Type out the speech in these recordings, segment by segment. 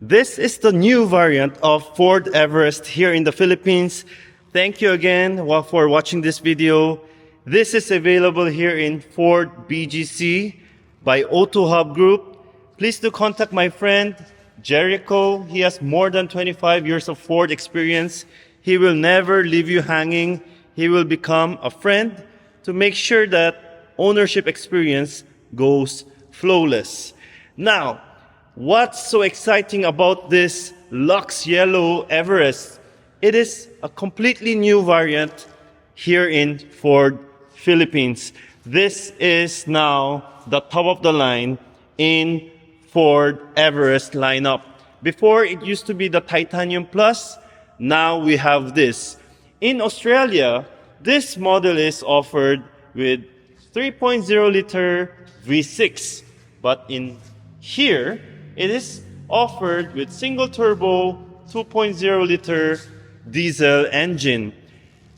This is the new variant of Ford Everest here in the Philippines. Thank you again for watching this video. This is available here in Ford BGC by O2 Hub Group. Please do contact my friend Jericho. He has more than 25 years of Ford experience. He will never leave you hanging. He will become a friend to make sure that ownership experience goes flawless. Now, what's so exciting about this Lux Yellow Everest? It is a completely new variant here in Ford Philippines. This is now the top of the line in Ford Everest lineup. Before, it used to be the Titanium Plus. Now we have this. In Australia, this model is offered with 3.0 liter V6. But in here, it is offered with single turbo 2.0 liter diesel engine.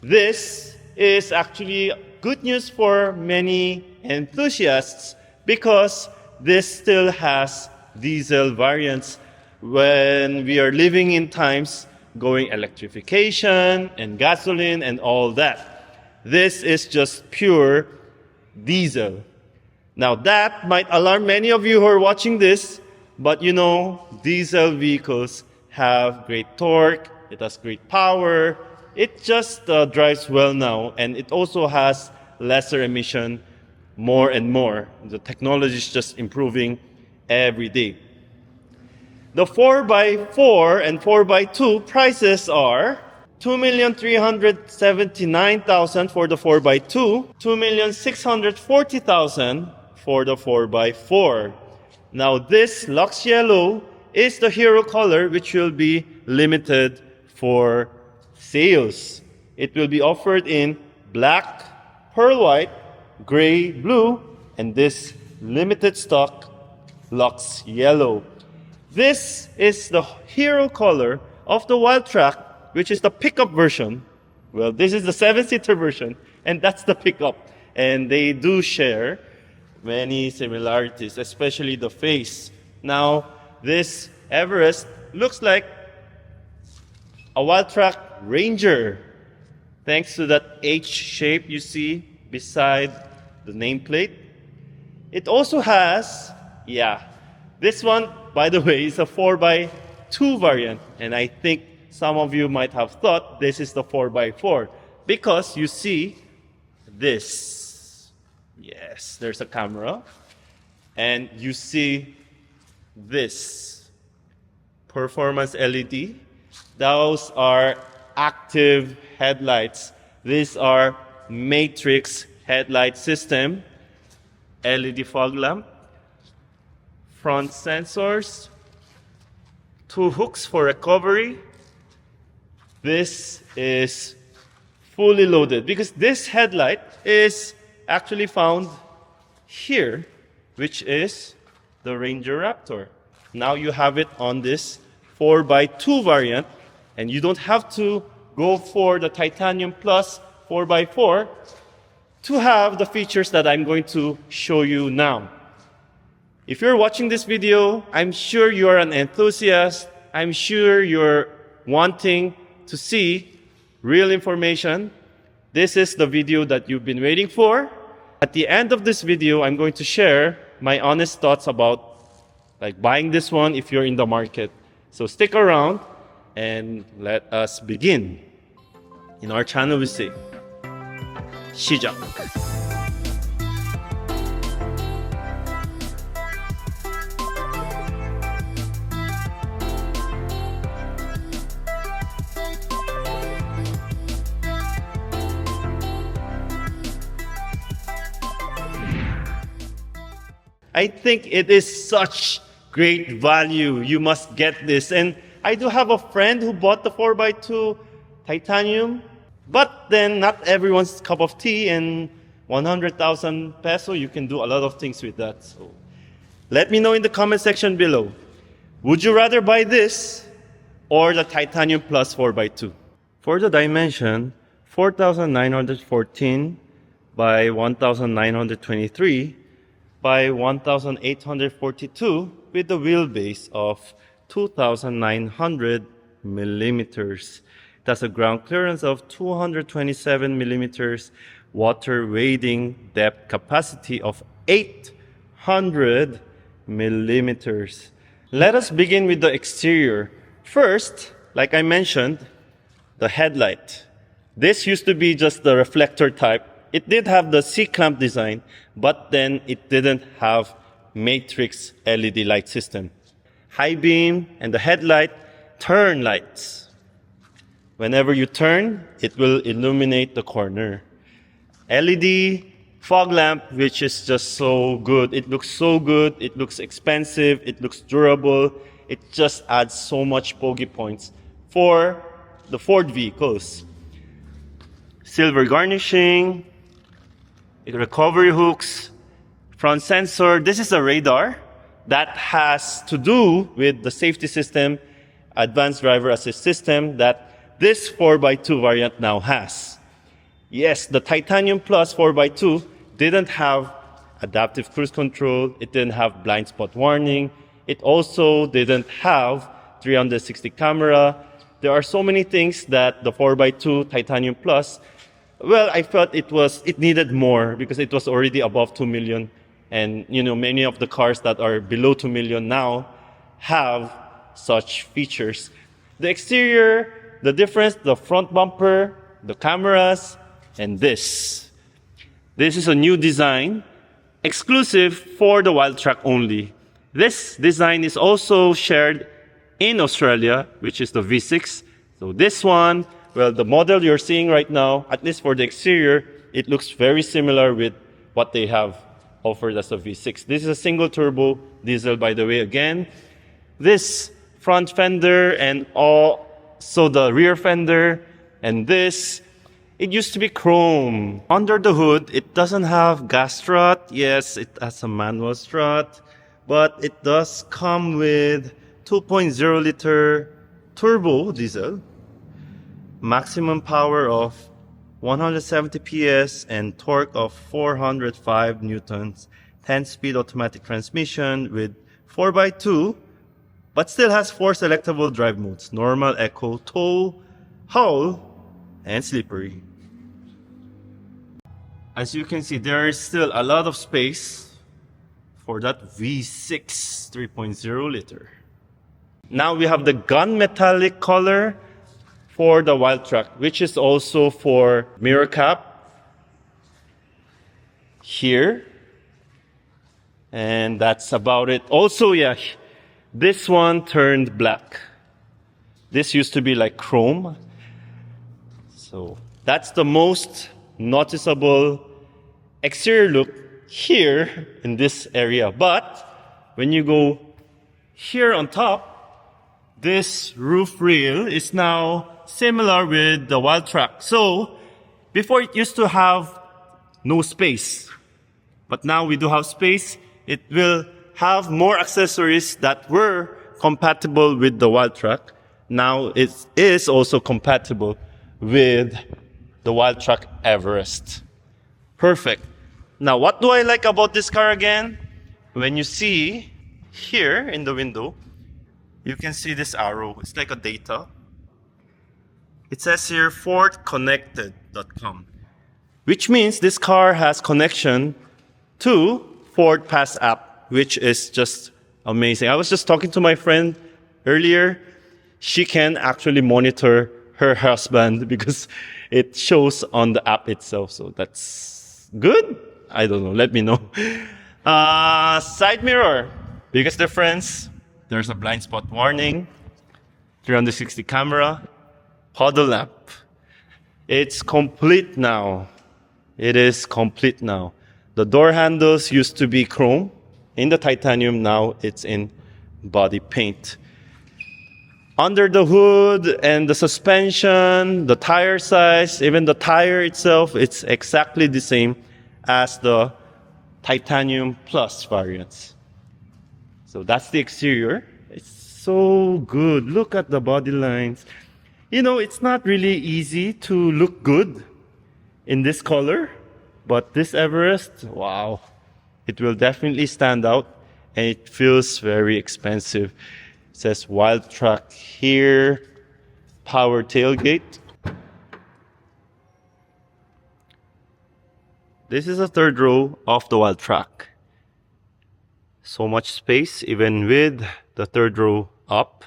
This is actually good news for many enthusiasts because this still has diesel variants when we are living in times going electrification and gasoline and all that. This is just pure diesel. Now that might alarm many of you who are watching this, but you know, diesel vehicles have great torque, it has great power, it just drives well now, and it also has lesser emission more and more. The technology is just improving every day. The 4x4 and 4x2 prices are 2,379,000 for the 4x2, 2,640,000 for the 4x4. Now this Lux Yellow is the hero color which will be limited for sales. It will be offered in black, pearl white, gray, blue, and this limited stock Lux Yellow. This is the hero color of the Wildtrak, which is the pickup version. Well, this is the 7-seater version, and that's the pickup. And they do share many similarities, especially the face. Now, this Everest looks like a Wildtrak Ranger, thanks to that H shape you see beside the nameplate. It also has, this one, by the way, is a 4x2 variant, and I think some of you might have thought this is the 4x4 because you see this. Yes, there's a camera. And you see this performance LED. Those are active headlights. These are matrix headlight system, LED fog lamp, front sensors, 2 hooks for recovery. This is fully loaded because this headlight is actually found here, which is the Ranger Raptor. Now you have it on this 4x2 variant, and you don't have to go for the Titanium Plus 4x4 to have the features that I'm going to show you now. If you're watching this video, I'm sure you're an enthusiast. I'm sure you're wanting to see real information. This is the video that you've been waiting for. At the end of this video, I'm going to share my honest thoughts about buying this one if you're in the market. So stick around and let us begin. In our channel, we say, 시작. I think it is such great value. You must get this. And I do have a friend who bought the 4x2 Titanium, but then not everyone's cup of tea, and 100,000 peso, you can do a lot of things with that. So let me know in the comment section below. Would you rather buy this or the Titanium Plus 4x2? For the dimension, 4,914 by 1,923 by 1,842 with the wheelbase of 2,900 millimeters. It has a ground clearance of 227 millimeters, water wading depth capacity of 800 millimeters. Let us begin with the exterior. First, like I mentioned, the headlight. This used to be just the reflector type. It did have the C-clamp design, but then it didn't have matrix LED light system. High beam and the headlight turn lights. Whenever you turn, it will illuminate the corner. LED fog lamp, which is just so good. It looks so good. It looks expensive. It looks durable. It just adds so much bogey points for the Ford vehicles. Silver garnishing, recovery hooks, front sensor. This is a radar that has to do with the safety system, advanced driver assist system that this 4x2 variant now has. Yes, the Titanium Plus 4x2 didn't have adaptive cruise control. It didn't have blind spot warning. It also didn't have 360 camera. There are so many things that the 4x2 Titanium Plus, well, I felt it needed more because it was already above 2 million. And, many of the cars that are below 2 million now have such features. The exterior, the difference, the front bumper, the cameras, and this. This is a new design, exclusive for the Wild Track only. This design is also shared in Australia, which is the V6. So this one, well, the model you're seeing right now, at least for the exterior, it looks very similar with what they have offered as a V6. This is a single turbo diesel, by the way, again. This front fender and also the rear fender and this, it used to be chrome. Under the hood, it doesn't have gas strut. Yes, it has a manual strut, but it does come with 2.0 liter turbo diesel, maximum power of 170 PS and torque of 405 newtons, 10-speed automatic transmission with 4x2, but still has 4 selectable drive modes: normal, eco, tow, howl, and slippery. As you can see, there is still a lot of space for that V6 3.0 liter. Now we have the gunmetallic color for the Wild Track, which is also for mirror cap here. And that's about it. Also, yeah, this one turned black. This used to be like chrome. So that's the most noticeable exterior look here in this area. But when you go here on top, this roof rail is now similar with the Wild Track. So before it used to have no space, but now we do have space. It will have more accessories that were compatible with the Wild Track. Now it is also compatible with the Wild Track Everest. Perfect. Now, what do I like about this car again? When you see here in the window, you can see this arrow. It's like a data. It says here FordConnected.com, which means this car has connection to Ford Pass app, which is just amazing. I was just talking to my friend earlier. She can actually monitor her husband because it shows on the app itself. So that's good. I don't know. Let me know. Side mirror. Biggest difference. There's a blind spot warning. 360 camera. Puddle lamp. It's complete now. It is complete now. The door handles used to be chrome. In the titanium, now it's in body paint. Under the hood and the suspension, the tire size, even the tire itself, it's exactly the same as the Titanium Plus variants. So that's the exterior. It's so good. Look at the body lines. It's not really easy to look good in this color, but this Everest, wow, it will definitely stand out, and it feels very expensive. says Wild Track here, power tailgate. This is the third row of the Wild Track. So much space even with the third row up.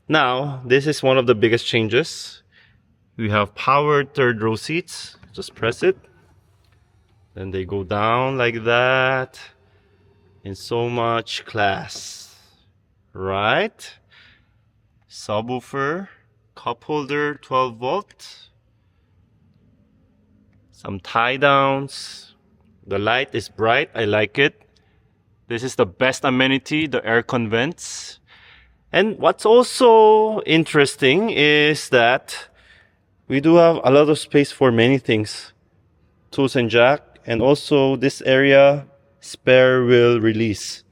Now, this is one of the biggest changes. We have powered third row seats. Just press it. Then they go down like that. In so much class. Right? Subwoofer, cup holder, 12 volt. Some tie downs. The light is bright. I like it. This is the best amenity, the aircon vents. And what's also interesting is that we do have a lot of space for many things. Tools and jack, and also this area, spare wheel release.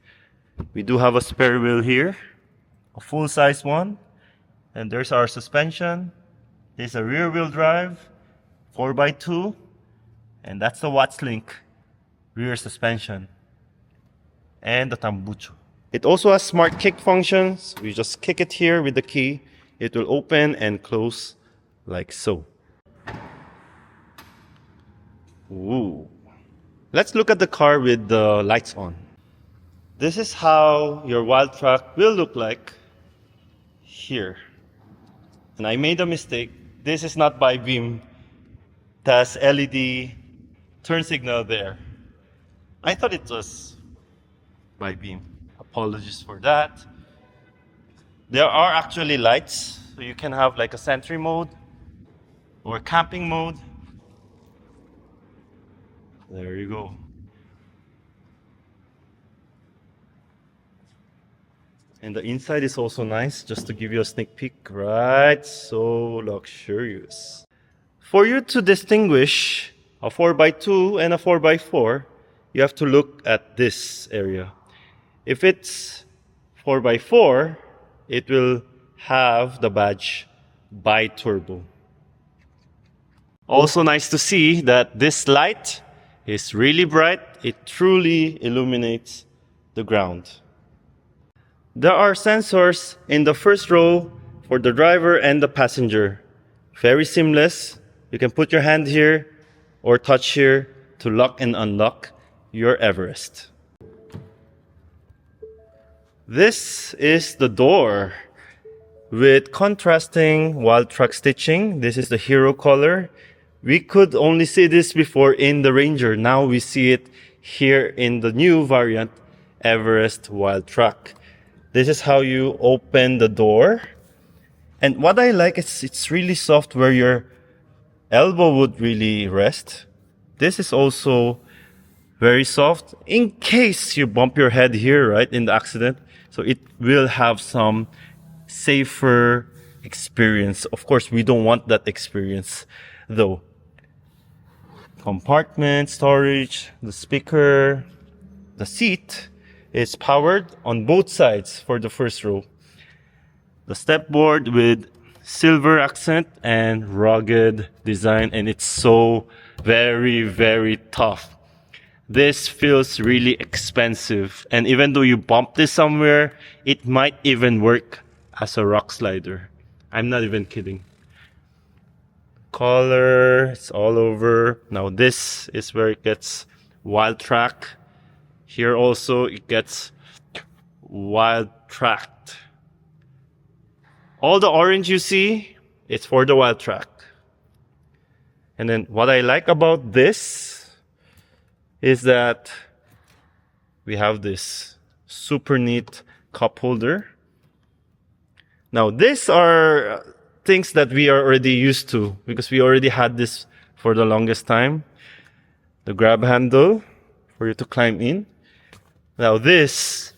We do have a spare wheel here, a full-size one. And there's our suspension. There's a rear wheel drive, 4x2. And that's the Watts Link rear suspension. And the tambucho. It also has smart kick functions. We just kick it here with the key. It will open and close like so. Ooh. Let's look at the car with the lights on. This is how your Wild Track will look like here. And I made a mistake. This is not bi-beam. It has LED turn signal there. I thought it was bi-beam. Apologies for that. There are actually lights, so you can have like a sentry mode or camping mode. There you go. And the inside is also nice, just to give you a sneak peek. Right, so luxurious. For you to distinguish a 4x2 and a 4x4, you have to look at this area. If it's 4x4, it will have the badge bi-turbo. Also nice to see that this light is really bright. It truly illuminates the ground. There are sensors in the first row for the driver and the passenger. Very seamless. You can put your hand here or touch here to lock and unlock your Everest. This is the door with contrasting Wild Track stitching. This is the hero color. We could only see this before in the Ranger. Now we see it here in the new variant, Everest Wild Track. This is how you open the door. And what I like is it's really soft where your elbow would really rest. This is also very soft in case you bump your head here, right, in the accident. So it will have some safer experience. Of course, we don't want that experience though. Compartment, storage, the speaker, the seat is powered on both sides for the first row. The stepboard with silver accent and rugged design, and it's so very, very tough. This feels really expensive, and even though you bump this somewhere, it might even work as a rock slider. I'm not even kidding. Color, it's all over. Now this is where it gets Wild Track. Here also it gets Wild Tracked. All the orange you see, it's for the Wild Track. And then what I like about this is that we have this super neat cup holder. Now, these are things that we are already used to because we already had this for the longest time. The grab handle for you to climb in. Now, this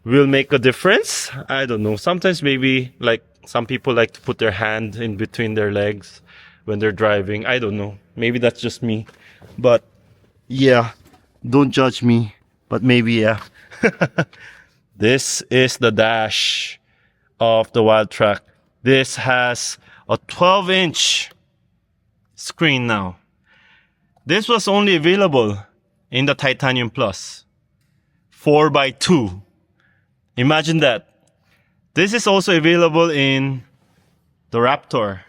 will make a difference. I don't know. Sometimes maybe like some people like to put their hand in between their legs when they're driving. I don't know. Maybe that's just me. But yeah, don't judge me. But maybe yeah. This is the dash of the Wild Track. This has a 12-inch screen now. This was only available in the Titanium Plus. 4x2. Imagine that. This is also available in the Raptor.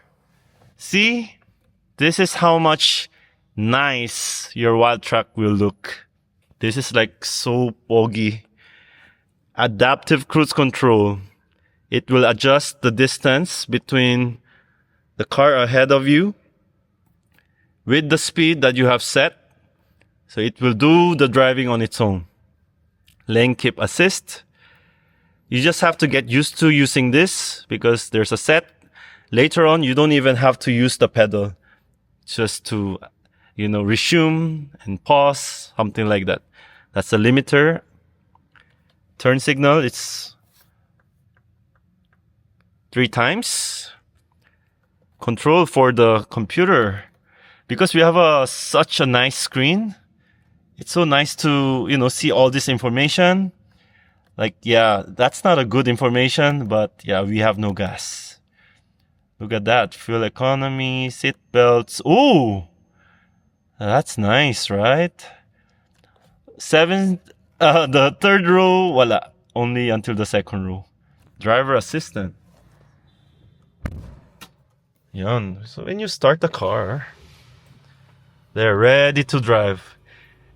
See, this is how much nice your wild truck will look. This is like so boggy. Adaptive cruise control. It will adjust the distance between the car ahead of you with the speed that you have set. So it will do the driving on its own. Lane keep assist. You just have to get used to using this because there's a set. Later on, you don't even have to use the pedal just to, resume and pause, something like that. That's a limiter. Turn signal, it's 3 times. Control for the computer. Because we have such a nice screen, it's so nice to, see all this information. Like, yeah, that's not a good information, but yeah, we have no gas. Look at that. Fuel economy, seat belts. Ooh! That's nice, right? The third row, wala. Only until the second row. Driver assistant. Yan. So when you start the car, they're ready to drive.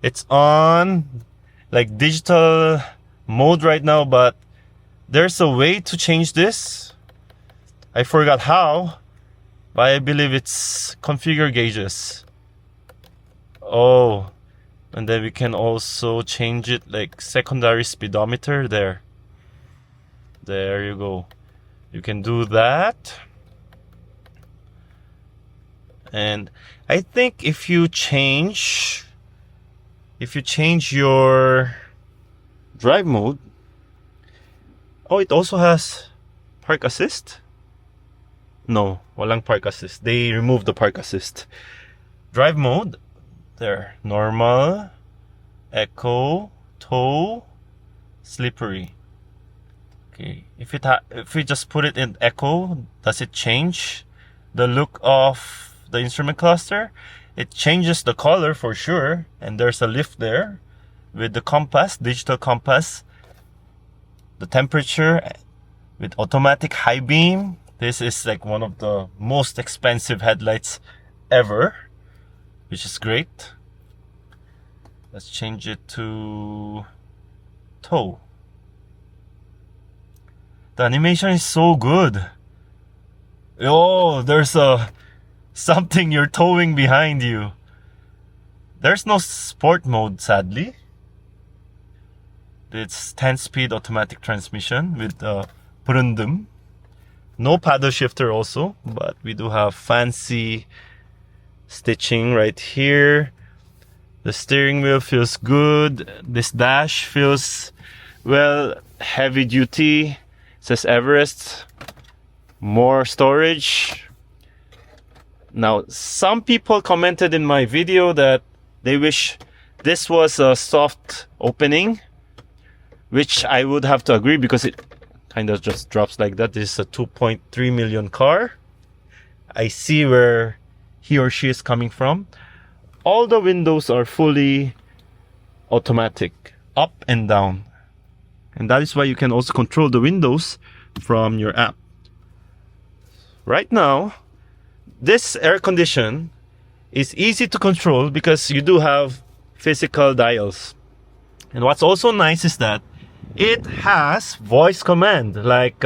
It's on like digital mode right now, but there's a way to change this. I forgot how, but I believe it's configure gauges. Oh, and then we can also change it like secondary speedometer there. There you go. You can do that. And I think if you change your drive mode, oh, it also has park assist? No, walang park assist. They removed the park assist. Drive mode, there, normal, eco, tow, slippery. Okay, if we just put it in eco, does it change the look of the instrument cluster? It changes the color for sure, and there's a lift there with the compass, digital compass, the temperature with automatic high beam. This is like one of the most expensive headlights ever, which is great. Let's change it to tow. The animation is so good. Oh, there's something you're towing behind you. There's no sport mode, sadly. It's 10-speed automatic transmission with Purundum. No paddle shifter also, but we do have fancy stitching right here. The steering wheel feels good. This dash feels, well, heavy duty. It says Everest. More storage. Now, some people commented in my video that they wish this was a soft opening, which I would have to agree because it kind of just drops like that. This is a 2.3 million car. I see where he or she is coming from. All the windows are fully automatic, up and down. And that is why you can also control the windows from your app. Right now, this air condition is easy to control because you do have physical dials. And what's also nice is that it has voice command, like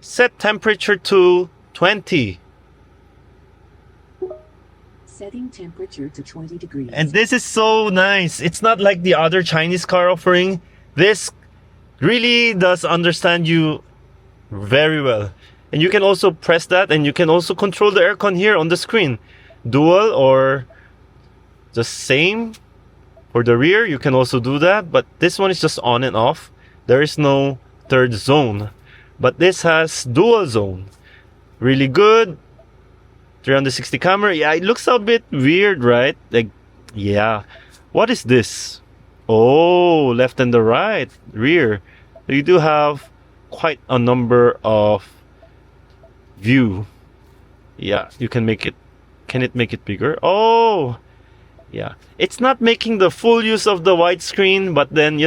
set temperature to 20. Setting temperature to 20 degrees. And this is so nice. It's not like the other Chinese car offering. This really does understand you very well. And you can also press that, and you can also control the aircon here on the screen. Dual or the same. For the rear, you can also do that, but this one is just on and off. There is no third zone. But this has dual zone. Really good. 360 camera. Yeah, it looks a bit weird, right? Like, yeah. What is this? Oh, left and the right. Rear. You do have quite a number of view. Yeah, you can make it. Can it make it bigger? Oh, yeah. It's not making the full use of the widescreen, but then,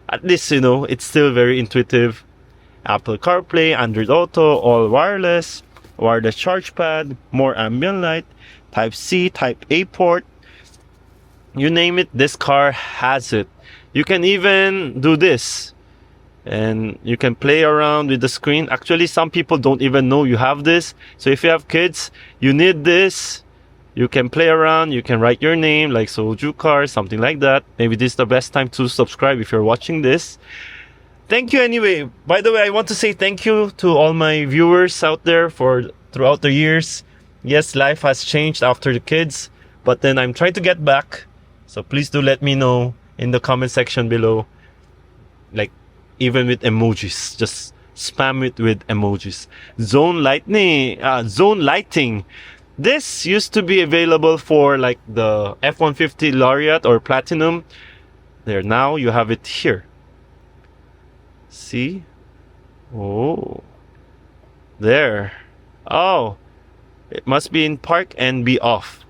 at least, it's still very intuitive. Apple CarPlay, Android Auto, all wireless, wireless charge pad, more ambient light, Type C, Type A port. You name it, this car has it. You can even do this, and you can play around with the screen. Actually, some people don't even know you have this. So if you have kids, you need this. You can play around, you can write your name like SoJooCars, something like that. Maybe this is the best time to subscribe if you're watching this. Thank you anyway. By the way, I want to say thank you to all my viewers out there for throughout the years. Yes, life has changed after the kids, but then I'm trying to get back. So please do let me know in the comment section below. Like, even with emojis, just spam it with emojis. Zone lighting. This used to be available for like the F-150 Lariat or Platinum. There, now you have it here. See? Oh. There. Oh. It must be in park and be off.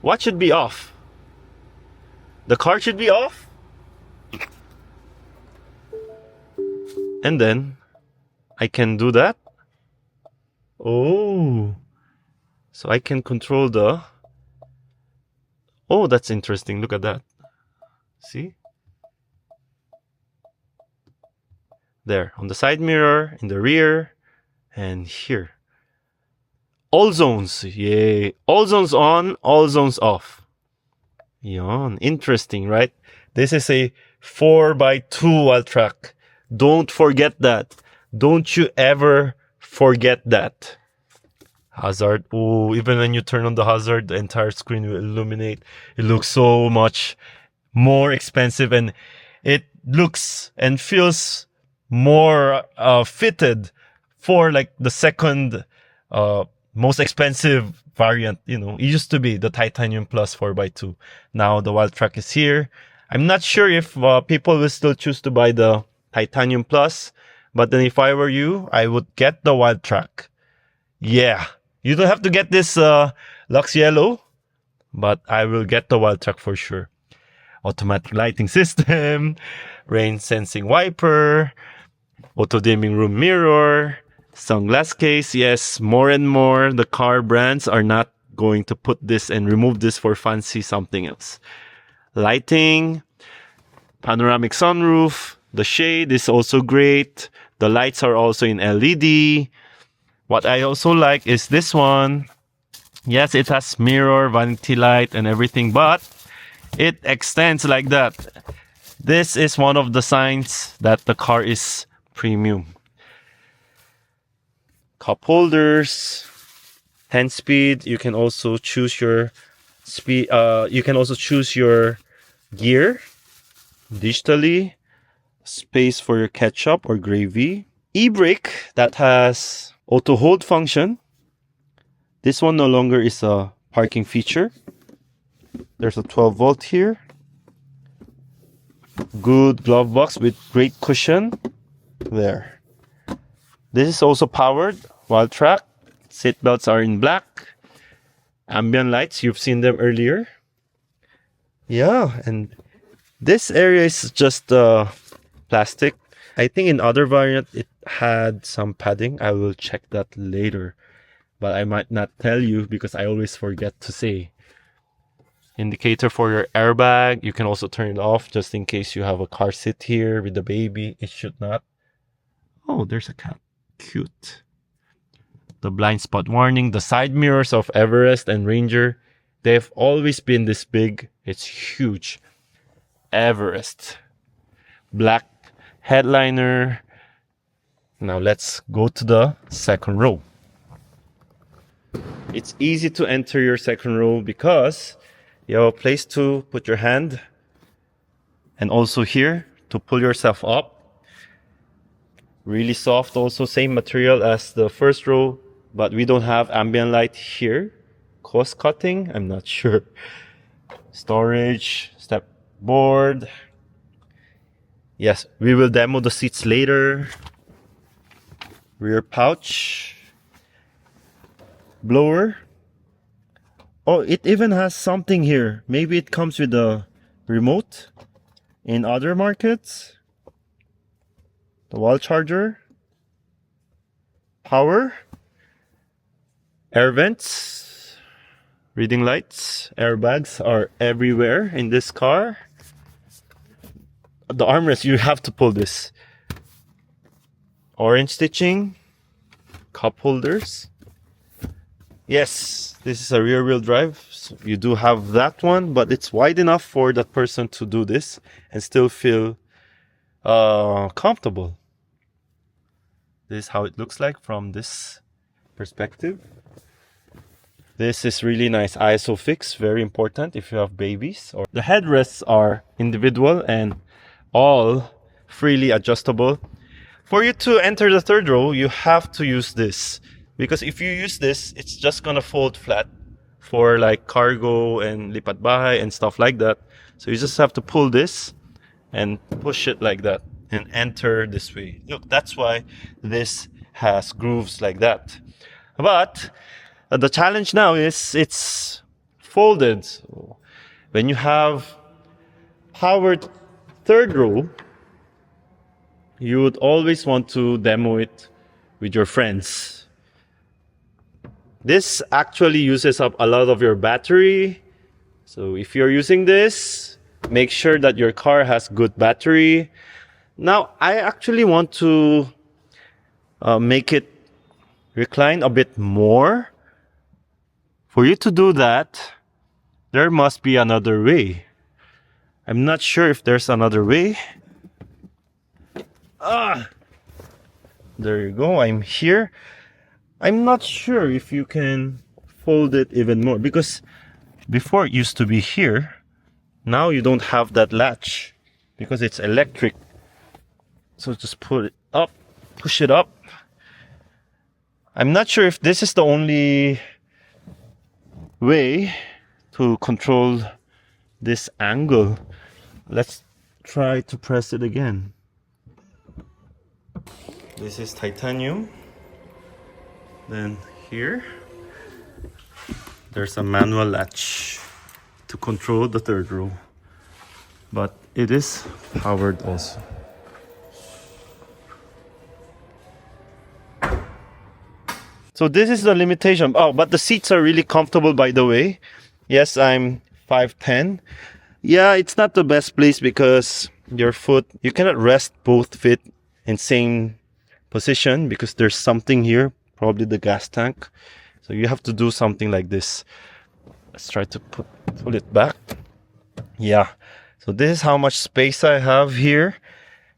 What should be off? The car should be off? And then I can do that. Oh, so I can control the... Oh, that's interesting. Look at that. See? There, on the side mirror, in the rear, and here. All zones. Yay. All zones on, all zones off. Yon. Interesting, right? This is a 4x2 wheel track. Don't forget that. Don't you ever forget that. Hazard. Oh, even when you turn on the hazard, the entire screen will illuminate. It looks so much more expensive, and it looks and feels more fitted for like the second most expensive variant. You know, it used to be the Titanium Plus 4x2. Now the Wild Track is here. I'm not sure if people will still choose to buy the Titanium Plus, but then if I were you, I would get the Wild Track. Yeah, you don't have to get this Lux Yellow, but I will get the Wild Track for sure. Automatic lighting system, rain sensing wiper, auto dimming room mirror, sunglass case. Yes, more and more the car brands are not going to put this and remove this for fancy something else. Lighting, panoramic sunroof, the shade is also great. The lights are also in LED. What I also like is this one. Yes, it has mirror, vanity light and everything, but it extends like that. This is one of the signs that the car is premium. Cup holders, 10 speed. You can also choose your speed. You can also choose your gear digitally. Space for your ketchup or gravy. E-brake that has auto hold function. This one no longer is a parking feature. There's a 12 volt here. Good glove box with great cushion. There. This is also powered. Wild Track. Seat belts are in black. Ambient lights, you've seen them earlier. Yeah, and this area is just plastic. I think in other variant it had some padding. I will check that later, but I might not tell you because I always forget to say. Indicator for your airbag. You can also turn it off just in case you have a car seat here with the baby. It should not. Oh, there's a cat. Cute. The blind spot warning. The side mirrors of Everest and Ranger, they've always been this big. It's huge. Everest. Black headliner. Now let's go to the second row. It's easy to enter your second row because you have a place to put your hand, and also here to pull yourself up. Really soft, also same material as the first row, but we don't have ambient light here. Cost cutting, I'm not sure. Storage, step board. Yes, we will demo the seats later. Rear pouch. Blower. Oh, it even has something here. Maybe it comes with a remote in other markets. the wall charger, power, air vents, reading lights, airbags are everywhere in this car. The armrest, you have to pull this. Orange stitching, cup holders. Yes, this is a rear wheel drive. So you do have that one, but it's wide enough for that person to do this and still feel comfortable. This is how it looks like from this perspective. This is really nice ISO fix, very important if you have babies. Or the headrests are individual and all freely adjustable. For you to enter the third row, you have to use this, because if you use this, it's just gonna fold flat for like cargo and lipat bahay and stuff like that. So you just have to pull this and push it like that and enter this way. Look, that's why this has grooves like that. But the challenge now is it's folded. So when you have powered third row, you would always want to demo it with your friends. This actually uses up a lot of your battery. So if you're using this, make sure that your car has good battery. Now, I actually want to make it recline a bit more. For you to do that, there must be another way. I'm not sure if there's another way. There you go, I'm here. I'm not sure if you can fold it even more, because before it used to be here. Now you don't have that latch because it's electric. So just put it up, push it up. I'm not sure if this is the only way to control this angle. Let's try to press it again. This is titanium. Then here, there's a manual latch to control the third row. But it is powered also. So this is the limitation. Oh, but the seats are really comfortable, by the way. Yes, I'm 5'10". Yeah, it's not the best place because your foot, you cannot rest both feet in same position because there's something here, probably the gas tank. So you have to do something like this. Let's try to pull it back. Yeah. So this is how much space I have here.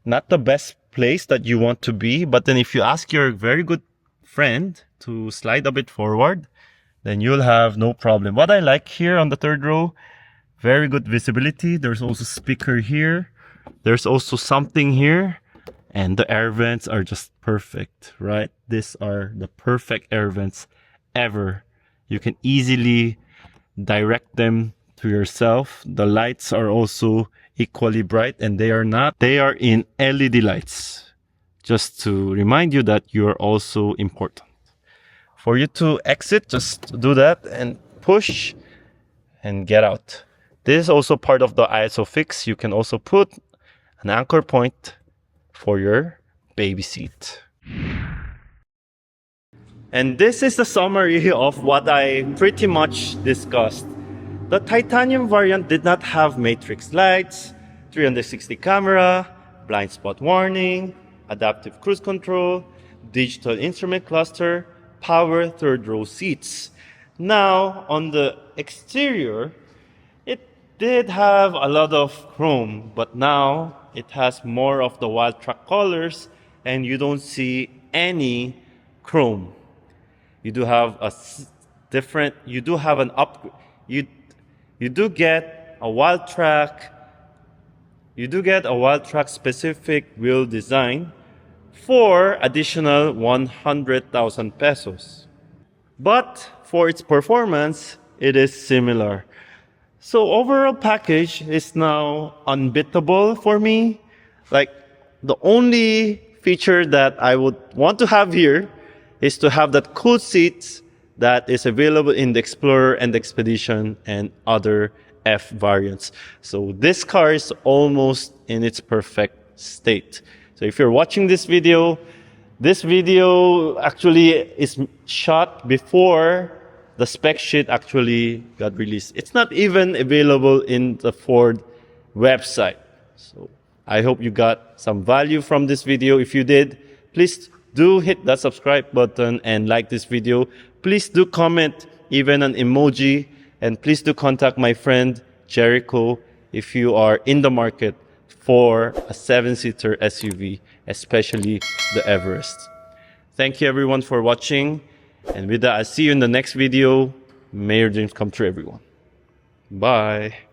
Not the best place that you want to be, but then if you ask your very good friend to slide a bit forward, then you'll have no problem. What I like here on the third row, very good visibility. There's also speaker here. There's also something here. And the air vents are just perfect, right? These are the perfect air vents ever. You can easily direct them to yourself. The lights are also equally bright, and they are not. They are in LED lights. Just to remind you that you are also important. For you to exit, just do that and push and get out. This is also part of the ISO fix. You can also put an anchor point for your baby seat. And this is the summary of what I pretty much discussed. The titanium variant did not have matrix lights, 360 camera, blind spot warning, adaptive cruise control, digital instrument cluster, power third row seats. Now, on the exterior, it did have a lot of chrome, but now it has more of the wild track colors and you don't see any chrome. You do have a different, you do have an up, you do get a wild track, specific wheel design for additional 100,000 pesos. But for its performance, it is similar. So overall package is now unbeatable for me. Like the only feature that I would want to have here is to have that cool seats that is available in the Explorer and the Expedition and other F variants. So this car is almost in its perfect state. So if you're watching this video actually is shot before the spec sheet actually got released. It's not even available in the Ford website. So I hope you got some value from this video. If you did, please do hit that subscribe button and like this video. Please do comment even an emoji, and please do contact my friend Jericho if you are in the market for a 7-seater SUV, especially the Everest. Thank you everyone for watching, and with that, I'll see you in the next video. May your dreams come true, everyone. Bye.